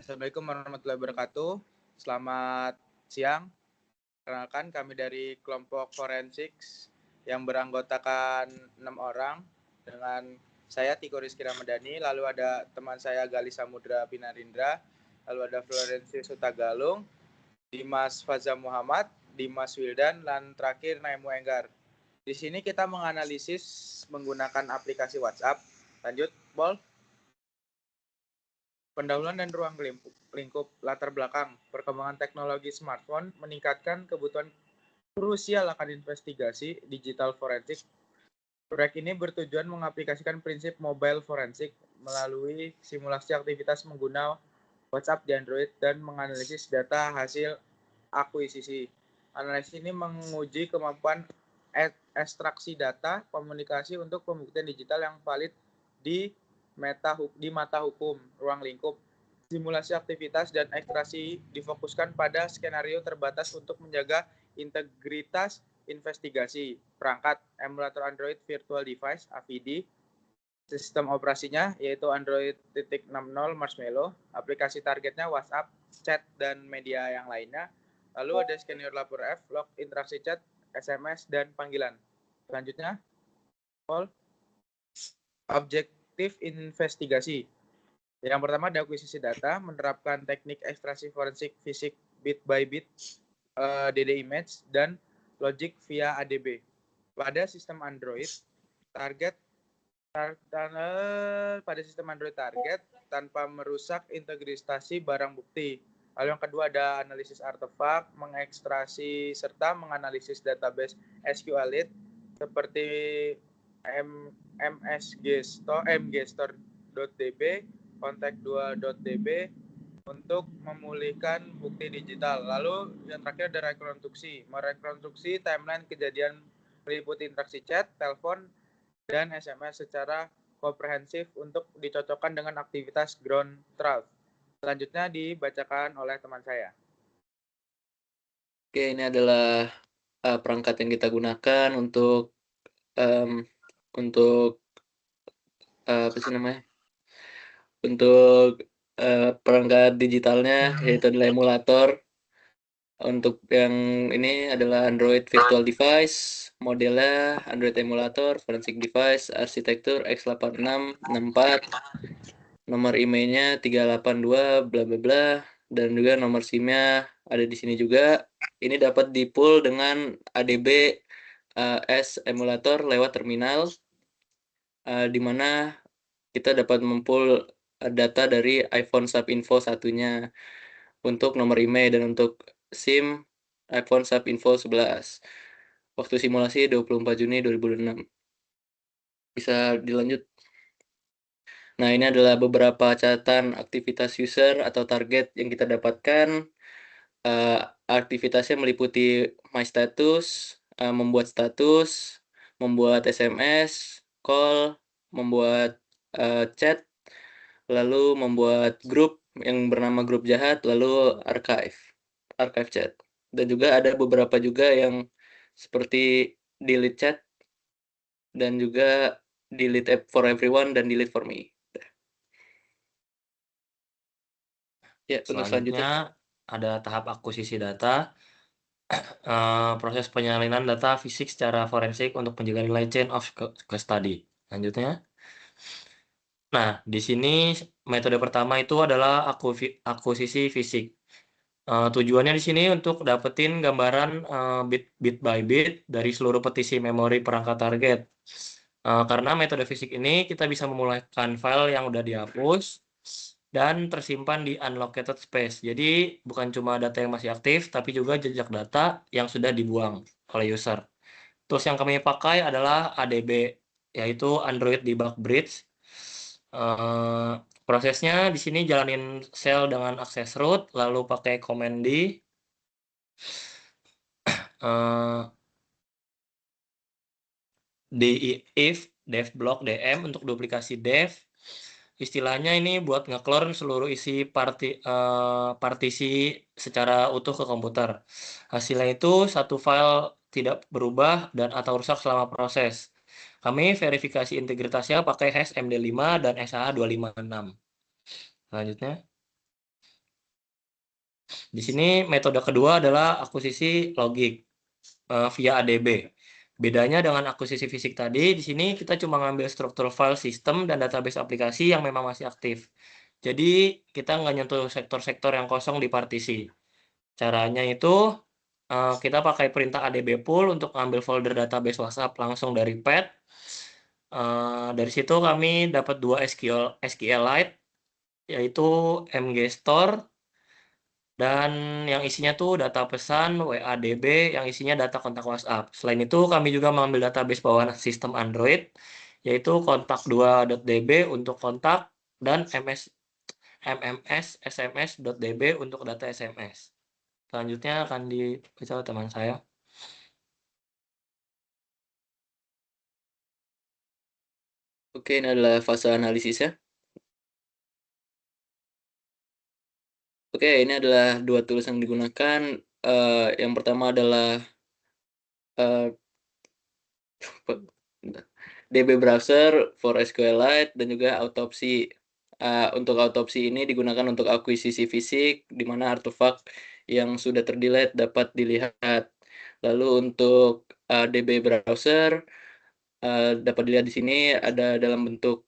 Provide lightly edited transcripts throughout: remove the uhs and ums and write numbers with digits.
Assalamualaikum warahmatullahi wabarakatuh. Selamat siang. Perkenalkan, kami dari kelompok forensik yang beranggotakan 6 orang dengan saya Tiko Rizky Ramadhani, lalu ada teman saya Gali Samudra Pinarindra, lalu ada Florensius Sutagalung, Dimas Faza Muhammad, Dimas Wildan, dan terakhir Naimu Enggar. Di sini kita menganalisis menggunakan aplikasi WhatsApp. Lanjut, Bol. Pendahuluan dan ruang lingkup latar belakang perkembangan teknologi smartphone meningkatkan kebutuhan krusial akan investigasi digital forensik. Proyek ini bertujuan mengaplikasikan prinsip mobile forensik melalui simulasi aktivitas menggunakan WhatsApp di Android dan menganalisis data hasil akuisisi. Analisis ini menguji kemampuan ekstraksi data komunikasi untuk pembuktian digital yang valid di mata hukum ruang lingkup. Simulasi aktivitas dan ekstraksi difokuskan pada skenario terbatas untuk menjaga integritas investigasi. Perangkat emulator Android Virtual Device (AVD), sistem operasinya yaitu Android 0.60 Marshmallow, aplikasi targetnya WhatsApp, chat, dan media yang lainnya. Lalu ada skenario lapor F, log interaksi chat, SMS, dan panggilan. Selanjutnya, objektif investigasi. Yang pertama ada akuisisi data, menerapkan teknik ekstraksi forensik fisik bit by bit, DD image, dan logic via ADB. Pada sistem Android, pada sistem Android target tanpa merusak integritas barang bukti. Lalu yang kedua ada analisis artefak, mengekstrasi serta menganalisis database SQLite seperti mgstor.db, contact2.db untuk memulihkan bukti digital. Lalu yang terakhir ada rekonstruksi, merekonstruksi timeline kejadian meliputi interaksi chat, telepon, dan SMS secara komprehensif untuk dicocokkan dengan aktivitas ground truth. Selanjutnya dibacakan oleh teman saya. Oke, ini adalah perangkat yang kita gunakan untuk apa sih namanya? Untuk perangkat digitalnya yaitu adalah emulator. Untuk yang ini adalah Android Virtual Device, modelnya Android Emulator, Forensic Device, arsitektur x8664, nomor emailnya 382 bla bla bla, dan juga nomor SIM-nya ada di sini juga. Ini dapat di-pull dengan ADB S emulator lewat terminal, di mana kita dapat mempull data dari iPhone Subinfo satunya untuk nomor email, dan untuk SIM iPhone Subinfo 11. Waktu simulasi 24 Juni 2006. Bisa dilanjut. Nah, ini adalah beberapa catatan aktivitas user atau target yang kita dapatkan. Aktivitasnya meliputi my status, membuat status, membuat SMS, call, membuat chat, lalu membuat grup yang bernama grup jahat, lalu archive chat. Dan juga ada beberapa juga yang seperti delete chat, dan juga delete for everyone, dan delete for me. Ya, untuk selanjutnya ada tahap akuisisi data, proses penyalinan data fisik secara forensik untuk menjaga nilai chain of custody. Lanjutnya. Nah, di sini metode pertama itu adalah akuisisi fisik. Tujuannya di sini untuk dapetin gambaran bit by bit dari seluruh petisi memori perangkat target. Karena metode fisik ini kita bisa memulihkan file yang udah dihapus dan tersimpan di unallocated space. Jadi bukan cuma data yang masih aktif, tapi juga jejak data yang sudah dibuang oleh user. Terus yang kami pakai adalah ADB, yaitu Android Debug Bridge. Prosesnya di sini jalanin shell dengan akses root, lalu pakai command D, if dev block dm untuk duplikasi dev. Istilahnya ini buat nge-clone seluruh isi partisi secara utuh ke komputer. Hasilnya itu satu file tidak berubah dan atau rusak selama proses. Kami verifikasi integritasnya pakai hash MD5 dan SSH256. Selanjutnya. Di sini metode kedua adalah akuisisi logik via ADB. Bedanya dengan akuisisi fisik tadi, di sini kita cuma ngambil struktur file sistem dan database aplikasi yang memang masih aktif. Jadi kita nggak nyentuh sektor-sektor yang kosong di partisi. Caranya itu kita pakai perintah adb pull untuk ngambil folder database WhatsApp langsung dari pad. Dari situ kami dapat dua SQLite, yaitu mgstore dan yang isinya tuh data pesan WADB yang isinya data kontak WhatsApp. Selain itu kami juga mengambil database bawaan sistem Android, yaitu kontak2.db untuk kontak dan mms/sms.db untuk data SMS. Selanjutnya akan dibaca oleh teman saya. Oke, ini adalah fase analisisnya. Oke, ini adalah dua tools yang digunakan. Yang pertama adalah DB Browser for SQLite dan juga autopsi. Untuk autopsi ini digunakan untuk akuisisi fisik, di mana artefak yang sudah terdelete dapat dilihat. Lalu untuk DB Browser dapat dilihat di sini ada dalam bentuk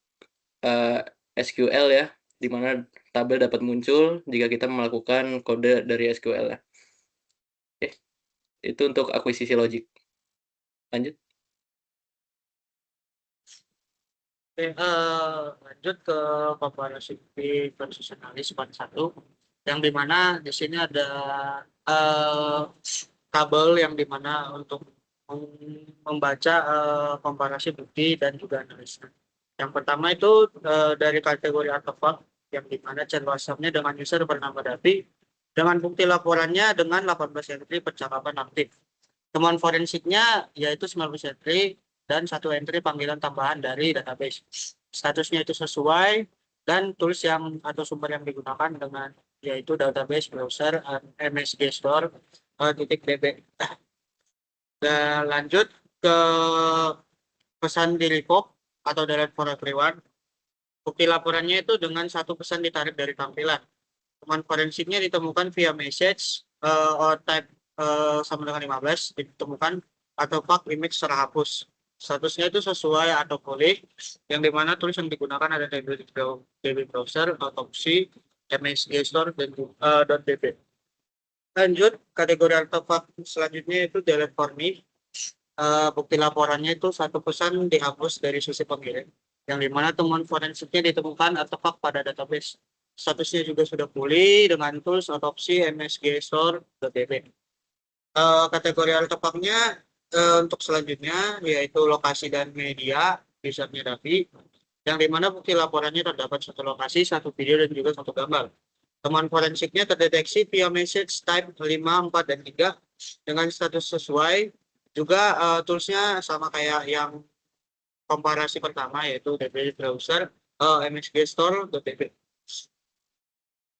SQL ya, di mana tabel dapat muncul jika kita melakukan kode dari SQL ya. Oke, itu untuk akuisisi logik. Lanjut. Oke, lanjut ke komparasi versus analis part 1, yang dimana di sini ada tabel yang dimana untuk membaca komparasi bukti dan juga analisa. Yang pertama itu dari kategori artefak, yang dimana chat WhatsApp-nya dengan user bernama Davi, dengan bukti laporannya dengan 18 entry percakapan aktif. Temuan forensiknya yaitu 19 entry dan 1 entry panggilan tambahan dari database. Statusnya itu sesuai dan tools yang atau sumber yang digunakan dengan yaitu database browser MSG Store .db. Dan lanjut ke pesan di revoke atau delete for everyone. Bukti laporannya itu dengan 1 pesan ditarik dari tampilan. Temuan forensiknya ditemukan via message or type sama dengan 15 ditemukan atau file image terhapus. Statusnya itu sesuai atau boleh, yang dimana tulis yang digunakan ada DB browser, autopsi, MSG store dan .db. Lanjut kategori artefak selanjutnya itu delete for me. Bukti laporannya itu 1 pesan dihapus dari sisi pengirim, yang dimana temuan forensiknya ditemukan artefak pada database. Statusnya juga sudah pulih dengan tools autopsi MSG store .db. Kategori artefaknya untuk selanjutnya yaitu lokasi dan media usernya Davi, yang dimana bukti laporannya terdapat 1 lokasi, 1 video dan juga 1 gambar. Temuan forensiknya terdeteksi via message type 5, 4, dan 3 dengan status sesuai. Juga toolsnya sama kayak yang komparasi pertama yaitu DB browser MSG store .db.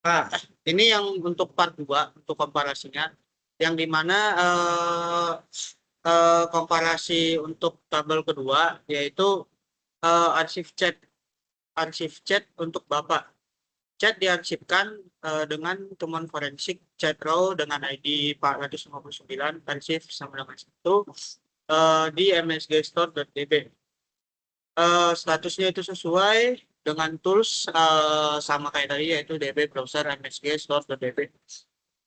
Nah, ini yang untuk part 2 untuk komparasinya, yang dimana komparasi untuk tabel kedua yaitu arsip chat untuk Bapak. Chat diarsipkan dengan temuan forensik chat row dengan ID 459 arsip sama dengan itu di MSG store.db. Statusnya itu sesuai dengan tools sama kayak tadi yaitu DB browser MSG store.db.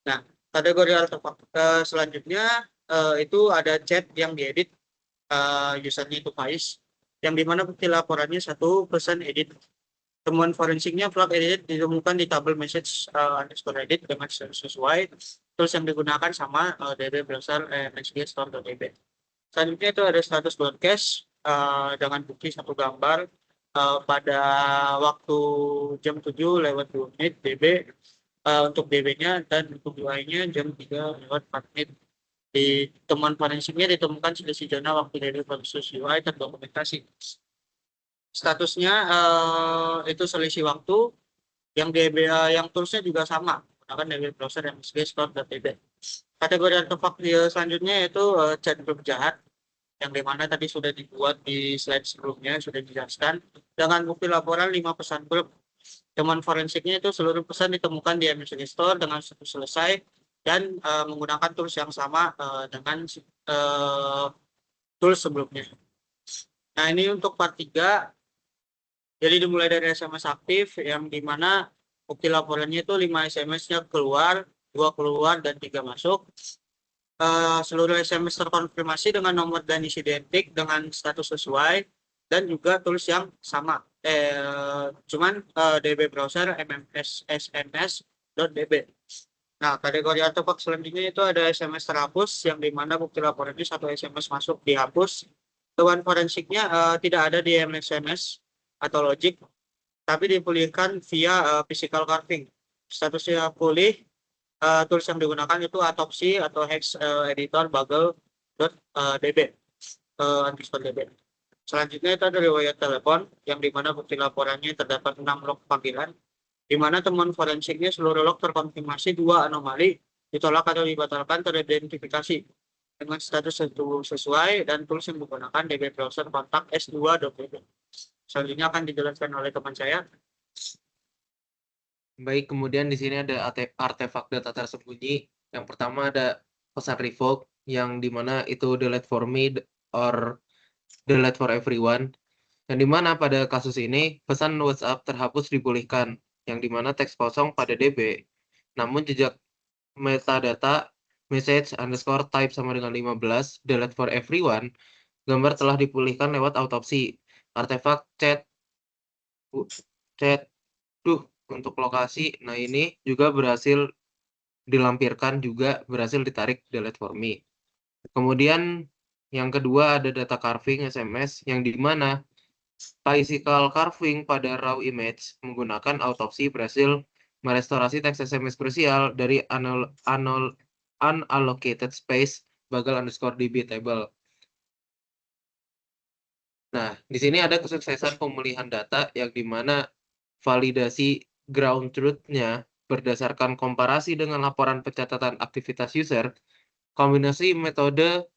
Nah, kategori artefak selanjutnya itu ada chat yang diedit usernya itu Faiz, yang dimana bukti laporannya 1 pesan edit. Temuan forensiknya flag edit ditemukan di tabel message underscore edit dengan sesuai. Tools yang digunakan sama DB browser MSG store.db. Selanjutnya itu ada status broadcast dengan bukti 1 gambar pada waktu jam 7:02 DB untuk DB-nya, dan untuk UI-nya jam 3:04. Di temuan forensiknya ditemukan selisih zona waktu dari versus UI terdokumentasi. Statusnya itu selisih waktu, yang DB yang toolsnya juga sama menggunakan DB browser MSG store.db. Kategori artefak selanjutnya yaitu chat grup jahat, yang dimana tadi sudah dibuat di slide sebelumnya, sudah dijelaskan dengan bukti laporan 5 pesan grup. temuan forensiknya itu seluruh pesan ditemukan di MS Restore dengan selesai dan menggunakan tools yang sama dengan tools sebelumnya. Nah, ini untuk part 3. Jadi dimulai dari SMS aktif yang dimana bukti laporannya itu 5 SMS-nya keluar, 2 keluar, dan 3 masuk. Seluruh SMS terkonfirmasi dengan nomor dan isi identik dengan status sesuai dan juga tools yang sama. Cuman DB browser mms.sms.db. Nah, kategori artefak selanjutnya itu ada SMS terhapus yang dimana bukti laporannya 1 SMS masuk dihapus. Temuan forensiknya tidak ada di MSMS atau logic, tapi dipulihkan via physical carving. Statusnya pulih, tools yang digunakan itu autopsy atau hex editor bagel.db _db. Selanjutnya itu ada riwayat telepon yang dimana bukti laporannya terdapat 6 log panggilan, di mana temuan forensiknya seluruh log terkonfirmasi 2 anomali ditolak atau dibatalkan teridentifikasi dengan status sesuai dan tools yang digunakan DB browser kontak s2.db. Selanjutnya akan dijelaskan oleh teman saya. Baik, kemudian di sini ada artefak data tersembunyi. Yang pertama ada pesan revoke yang dimana itu delete for me or delete for everyone. Yang dimana pada kasus ini pesan WhatsApp terhapus dipulihkan, yang dimana teks kosong pada DB. Namun jejak metadata message underscore type sama dengan 15 delete for everyone, gambar telah dipulihkan lewat autopsi. Artefak chat untuk lokasi, nah ini juga berhasil dilampirkan, juga berhasil ditarik delete for me. Kemudian yang kedua ada data carving SMS yang dimana physical carving pada raw image menggunakan autopsi berhasil merestorasi teks SMS krusial dari unallocated space bagel_db table. Nah, di sini ada kesuksesan pemulihan data yang dimana validasi ground truth-nya berdasarkan komparasi dengan laporan pencatatan aktivitas user. Kombinasi metode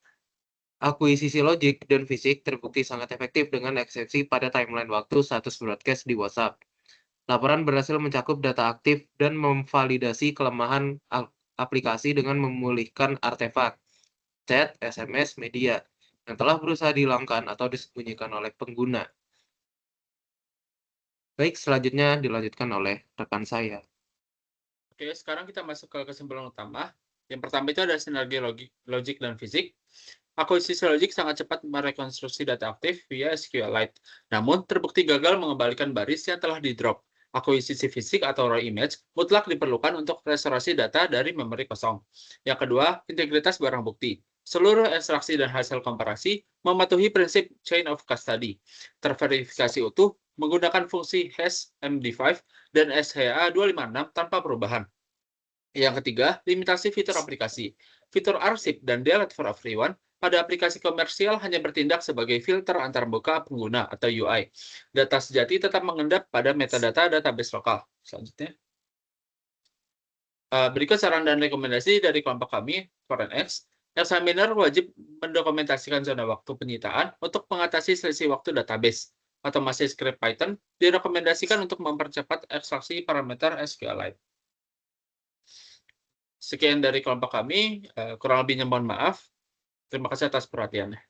akuisisi logik dan fisik terbukti sangat efektif dengan eksepsi pada timeline waktu status broadcast di WhatsApp. Laporan berhasil mencakup data aktif dan memvalidasi kelemahan aplikasi dengan memulihkan artefak, chat, SMS, media yang telah berusaha dihilangkan atau disembunyikan oleh pengguna. Baik, selanjutnya dilanjutkan oleh rekan saya. Oke, sekarang kita masuk ke kesimpulan utama. Yang pertama itu ada sinergi logik dan fisik. Akuisisi logik sangat cepat merekonstruksi data aktif via SQLite. Namun, terbukti gagal mengembalikan baris yang telah di-drop. Akuisisi fisik atau raw image mutlak diperlukan untuk restorasi data dari memori kosong. Yang kedua, integritas barang bukti. Seluruh ekstraksi dan hasil komparasi mematuhi prinsip chain of custody. Terverifikasi utuh menggunakan fungsi hash MD5 dan SHA-256 tanpa perubahan. Yang ketiga, limitasi fitur aplikasi. Fitur arsip dan delete for everyone pada aplikasi komersial hanya bertindak sebagai filter antarmuka pengguna atau UI. Data sejati tetap mengendap pada metadata database lokal. Selanjutnya. Berikut saran dan rekomendasi dari kelompok kami, ForenX. Examiner wajib mendokumentasikan zona waktu penyitaan untuk mengatasi selisih waktu database. Otomasi script Python direkomendasikan untuk mempercepat ekstraksi parameter SQLite. Sekian dari kelompok kami, kurang lebihnya mohon maaf. Terima kasih atas perhatiannya.